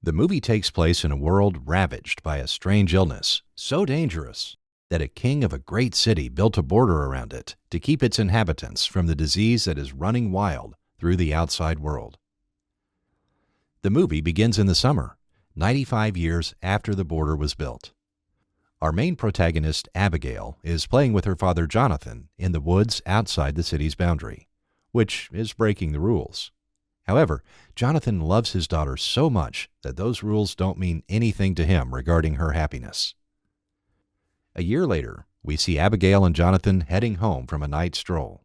The movie takes place in a world ravaged by a strange illness, so dangerous that a king of a great city built a border around it to keep its inhabitants from the disease that is running wild through the outside world. The movie begins in the summer, 95 years after the border was built. Our main protagonist, Abigail, is playing with her father Jonathan in the woods outside the city's boundary, which is breaking the rules. However, Jonathan loves his daughter so much that those rules don't mean anything to him regarding her happiness. A year later, we see Abigail and Jonathan heading home from a night stroll.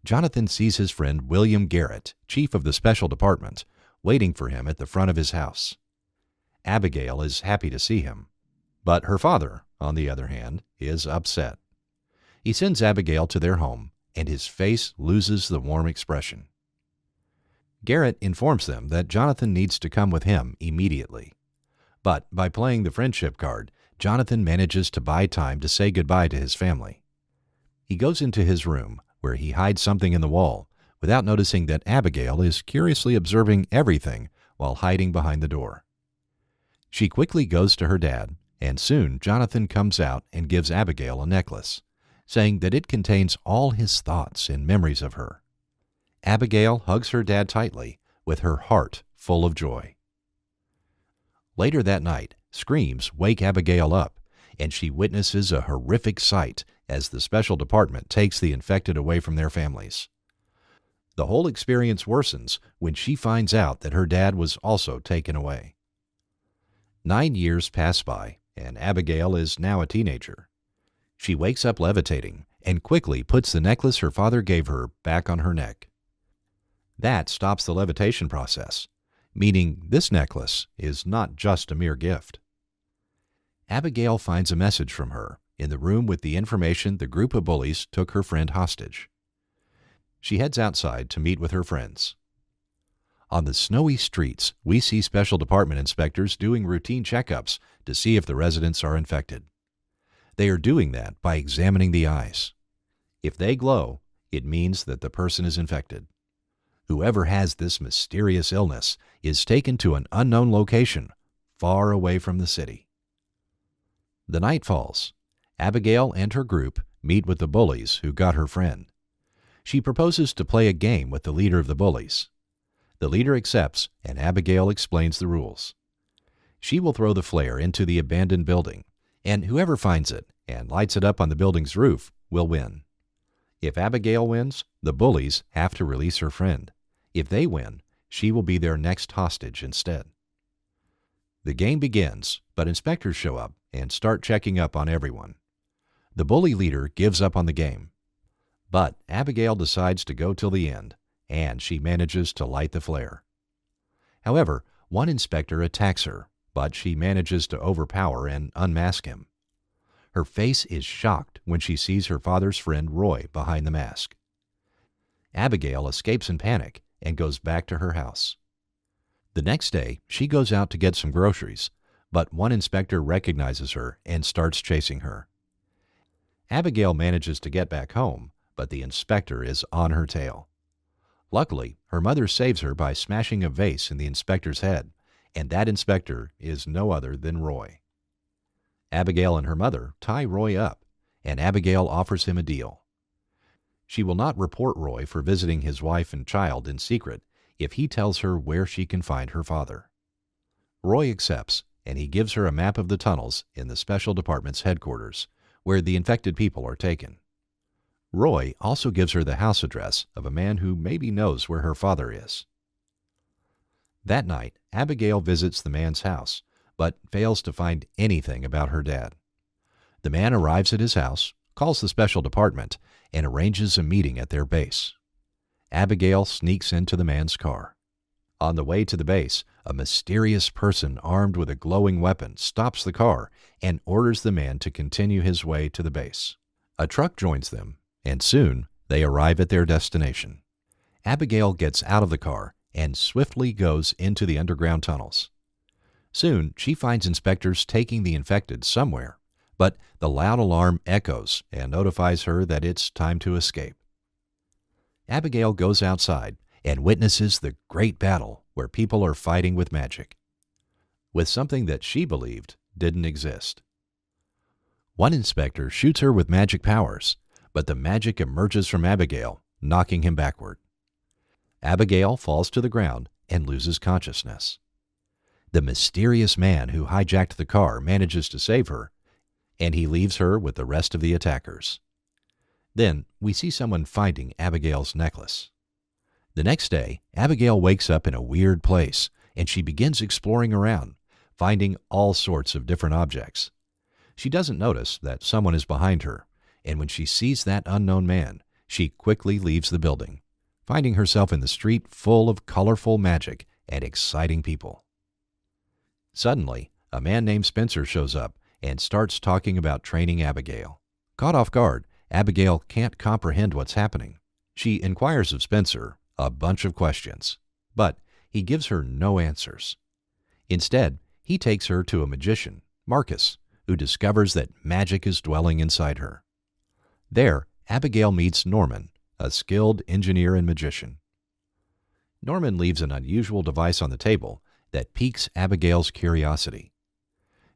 Jonathan sees his friend William Garrett, chief of the special department, waiting for him at the front of his house. Abigail is happy to see him, but her father, on the other hand, is upset. He sends Abigail to their home, and his face loses the warm expression. Garrett informs them that Jonathan needs to come with him immediately. But by playing the friendship card, Jonathan manages to buy time to say goodbye to his family. He goes into his room, where he hides something in the wall, without noticing that Abigail is curiously observing everything while hiding behind the door. She quickly goes to her dad, and soon Jonathan comes out and gives Abigail a necklace, saying that it contains all his thoughts and memories of her. Abigail hugs her dad tightly, with her heart full of joy. Later that night, screams wake Abigail up, and she witnesses a horrific sight as the special department takes the infected away from their families. The whole experience worsens when she finds out that her dad was also taken away. 9 years pass by, and Abigail is now a teenager. She wakes up levitating and quickly puts the necklace her father gave her back on her neck. That stops the levitation process, meaning this necklace is not just a mere gift. Abigail finds a message from her in the room with the information the group of bullies took her friend hostage. She heads outside to meet with her friends. On the snowy streets, we see special department inspectors doing routine checkups to see if the residents are infected. They are doing that by examining the eyes. If they glow, it means that the person is infected. Whoever has this mysterious illness is taken to an unknown location, far away from the city. The night falls. Abigail and her group meet with the bullies who got her friend. She proposes to play a game with the leader of the bullies. The leader accepts, and Abigail explains the rules. She will throw the flare into the abandoned building, and whoever finds it and lights it up on the building's roof will win. If Abigail wins, the bullies have to release her friend. If they win, she will be their next hostage instead. The game begins, but inspectors show up and start checking up on everyone. The bully leader gives up on the game. But Abigail decides to go till the end, and she manages to light the flare. However, one inspector attacks her, but she manages to overpower and unmask him. Her face is shocked when she sees her father's friend Roy behind the mask. Abigail escapes in panic and goes back to her house. The next day, she goes out to get some groceries, but one inspector recognizes her and starts chasing her. Abigail manages to get back home, but the inspector is on her tail. Luckily, her mother saves her by smashing a vase in the inspector's head, and that inspector is no other than Roy. Abigail and her mother tie Roy up, and Abigail offers him a deal. She will not report Roy for visiting his wife and child in secret if he tells her where she can find her father. Roy accepts, and he gives her a map of the tunnels in the special department's headquarters, where the infected people are taken. Roy also gives her the house address of a man who maybe knows where her father is. That night, Abigail visits the man's house, but fails to find anything about her dad. The man arrives at his house, calls the special department, and arranges a meeting at their base. Abigail sneaks into the man's car. On the way to the base, a mysterious person armed with a glowing weapon stops the car and orders the man to continue his way to the base. A truck joins them, and soon they arrive at their destination. Abigail gets out of the car and swiftly goes into the underground tunnels. Soon, she finds inspectors taking the infected somewhere, but the loud alarm echoes and notifies her that it's time to escape. Abigail goes outside and witnesses the great battle where people are fighting with magic. with something that she believed didn't exist. One inspector shoots her with magic powers, but the magic emerges from Abigail, knocking him backward. Abigail falls to the ground and loses consciousness. The mysterious man who hijacked the car manages to save her, and he leaves her with the rest of the attackers. Then we see someone finding Abigail's necklace. The next day, Abigail wakes up in a weird place, and she begins exploring around, finding all sorts of different objects. She doesn't notice that someone is behind her, and when she sees that unknown man, she quickly leaves the building, finding herself in the street full of colorful magic and exciting people. Suddenly, a man named Spencer shows up and starts talking about training Abigail. Caught off guard, Abigail can't comprehend what's happening. She inquires of Spencer a bunch of questions, but he gives her no answers. Instead, he takes her to a magician, Marcus, who discovers that magic is dwelling inside her. There, Abigail meets Norman, a skilled engineer and magician. Norman leaves an unusual device on the table that piques Abigail's curiosity.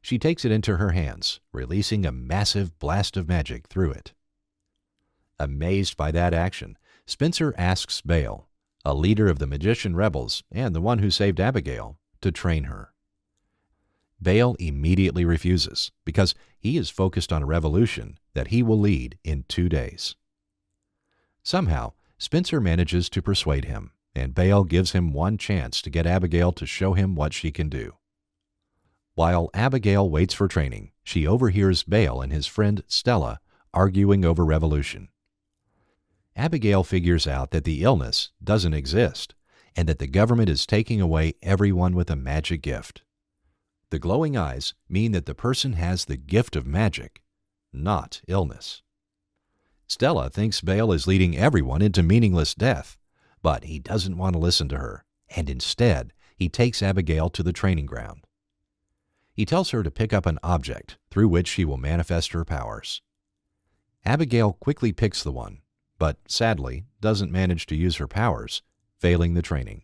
She takes it into her hands, releasing a massive blast of magic through it. Amazed by that action, Spencer asks Bale, a leader of the magician rebels and the one who saved Abigail, to train her. Bale immediately refuses because he is focused on a revolution that he will lead in 2 days. Somehow, Spencer manages to persuade him, and Bale gives him one chance to get Abigail to show him what she can do. While Abigail waits for training, she overhears Bale and his friend Stella arguing over revolution. Abigail figures out that the illness doesn't exist and that the government is taking away everyone with a magic gift. The glowing eyes mean that the person has the gift of magic, not illness. Stella thinks Bale is leading everyone into meaningless death, but he doesn't want to listen to her, and instead he takes Abigail to the training ground. He tells her to pick up an object through which she will manifest her powers. Abigail quickly picks the one, but sadly doesn't manage to use her powers, failing the training.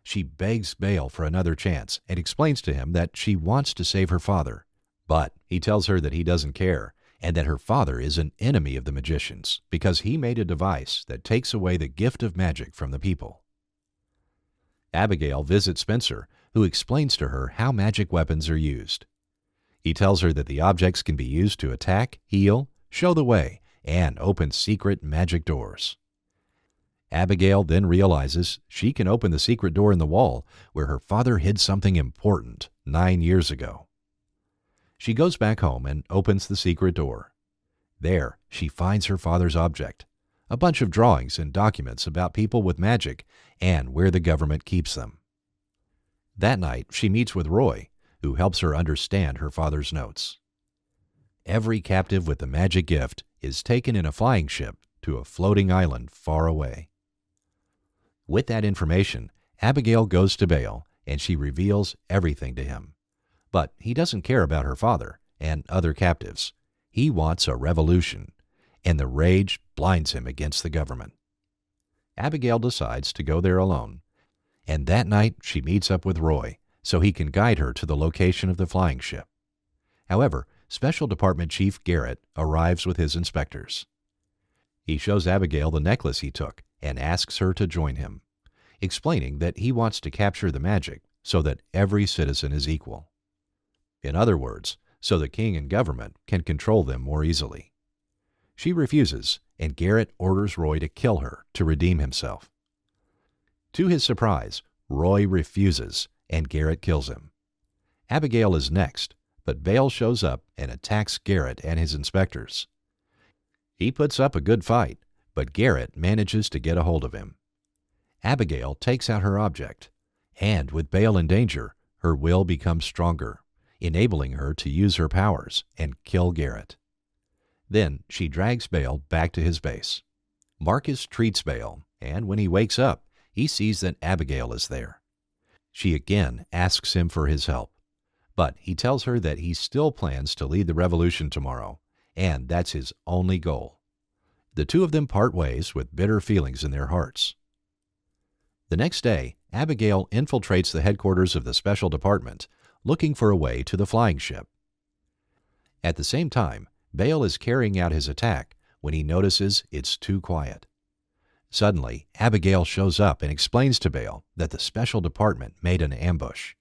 She begs Bale for another chance and explains to him that she wants to save her father, but he tells her that he doesn't care and that her father is an enemy of the magicians because he made a device that takes away the gift of magic from the people. Abigail visits Spencer, who explains to her how magic weapons are used. He tells her that the objects can be used to attack, heal, show the way, and open secret magic doors. Abigail then realizes she can open the secret door in the wall where her father hid something important 9 years ago. She goes back home and opens the secret door. There, she finds her father's object, a bunch of drawings and documents about people with magic and where the government keeps them. That night, she meets with Roy, who helps her understand her father's notes. Every captive with the magic gift is taken in a flying ship to a floating island far away. With that information, Abigail goes to Bale and she reveals everything to him. But he doesn't care about her father and other captives. He wants a revolution, and the rage blinds him against the government. Abigail decides to go there alone, and that night she meets up with Roy so he can guide her to the location of the flying ship. However, Special Department Chief Garrett arrives with his inspectors. He shows Abigail the necklace he took and asks her to join him, explaining that he wants to capture the magic so that every citizen is equal. In other words, so the king and government can control them more easily. She refuses, and Garrett orders Roy to kill her to redeem himself. To his surprise, Roy refuses, and Garrett kills him. Abigail is next, but Bale shows up and attacks Garrett and his inspectors. He puts up a good fight, but Garrett manages to get a hold of him. Abigail takes out her object, and with Bale in danger, her will becomes stronger, enabling her to use her powers and kill Garrett. Then she drags Bale back to his base. Marcus treats Bale, and when he wakes up, he sees that Abigail is there. She again asks him for his help, but he tells her that he still plans to lead the revolution tomorrow, and that's his only goal. The two of them part ways with bitter feelings in their hearts. The next day, Abigail infiltrates the headquarters of the Special Department, looking for a way to the flying ship. At the same time, Baal is carrying out his attack when he notices it's too quiet. Suddenly, Abigail shows up and explains to Baal that the special department made an ambush.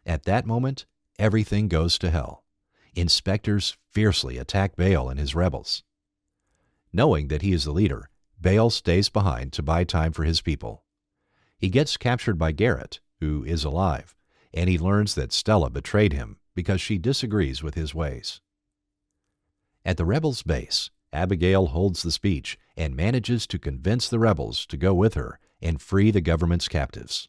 At that moment, everything goes to hell. Inspectors fiercely attack Baal and his rebels. Knowing that he is the leader, Baal stays behind to buy time for his people. He gets captured by Garrett, who is alive, and he learns that Stella betrayed him because she disagrees with his ways. At the rebels' base, Abigail holds the speech and manages to convince the rebels to go with her and free the government's captives.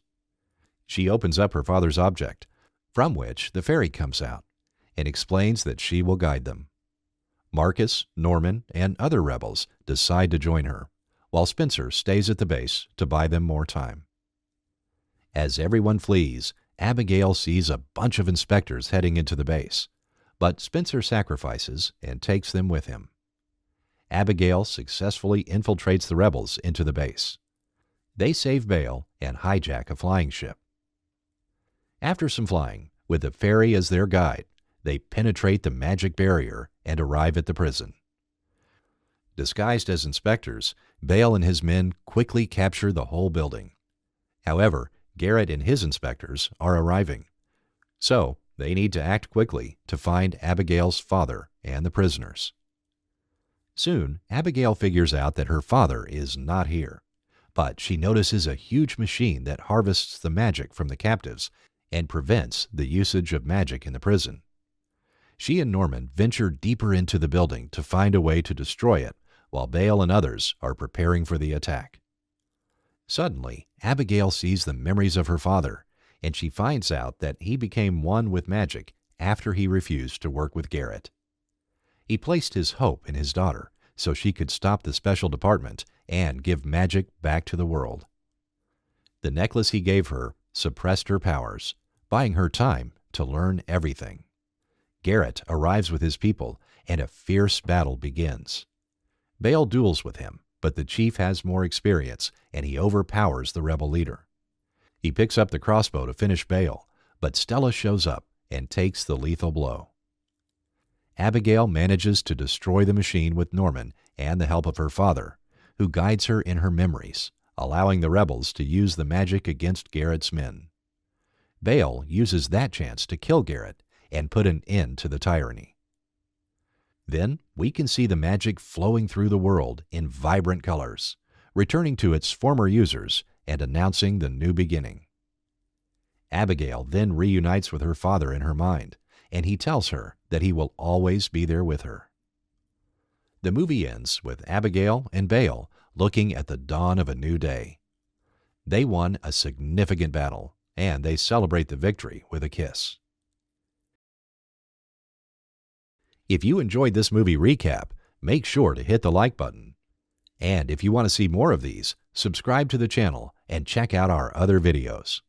She opens up her father's object, from which the fairy comes out, and explains that she will guide them. Marcus, Norman, and other rebels decide to join her, while Spencer stays at the base to buy them more time. As everyone flees, Abigail sees a bunch of inspectors heading into the base, but Spencer sacrifices and takes them with him. Abigail successfully infiltrates the rebels into the base. They save Baal and hijack a flying ship. After some flying, with the fairy as their guide, they penetrate the magic barrier and arrive at the prison. Disguised as inspectors, Baal and his men quickly capture the whole building. However, Garrett and his inspectors are arriving, so they need to act quickly to find Abigail's father and the prisoners. Soon, Abigail figures out that her father is not here, but she notices a huge machine that harvests the magic from the captives and prevents the usage of magic in the prison. She and Norman venture deeper into the building to find a way to destroy it, while Baal and others are preparing for the attack. Suddenly, Abigail sees the memories of her father, and she finds out that he became one with magic after he refused to work with Garrett. He placed his hope in his daughter so she could stop the special department and give magic back to the world. The necklace he gave her suppressed her powers, buying her time to learn everything. Garrett arrives with his people, and a fierce battle begins. Baal duels with him, but the chief has more experience, and he overpowers the rebel leader. He picks up the crossbow to finish Baal, but Stella shows up and takes the lethal blow. Abigail manages to destroy the machine with Norman and the help of her father, who guides her in her memories, allowing the rebels to use the magic against Garrett's men. Baal uses that chance to kill Garrett and put an end to the tyranny. Then we can see the magic flowing through the world in vibrant colors, returning to its former users and announcing the new beginning. Abigail then reunites with her father in her mind, and he tells her that he will always be there with her. The movie ends with Abigail and Baal looking at the dawn of a new day. They won a significant battle, and they celebrate the victory with a kiss. If you enjoyed this movie recap, make sure to hit the like button. And if you want to see more of these, subscribe to the channel and check out our other videos.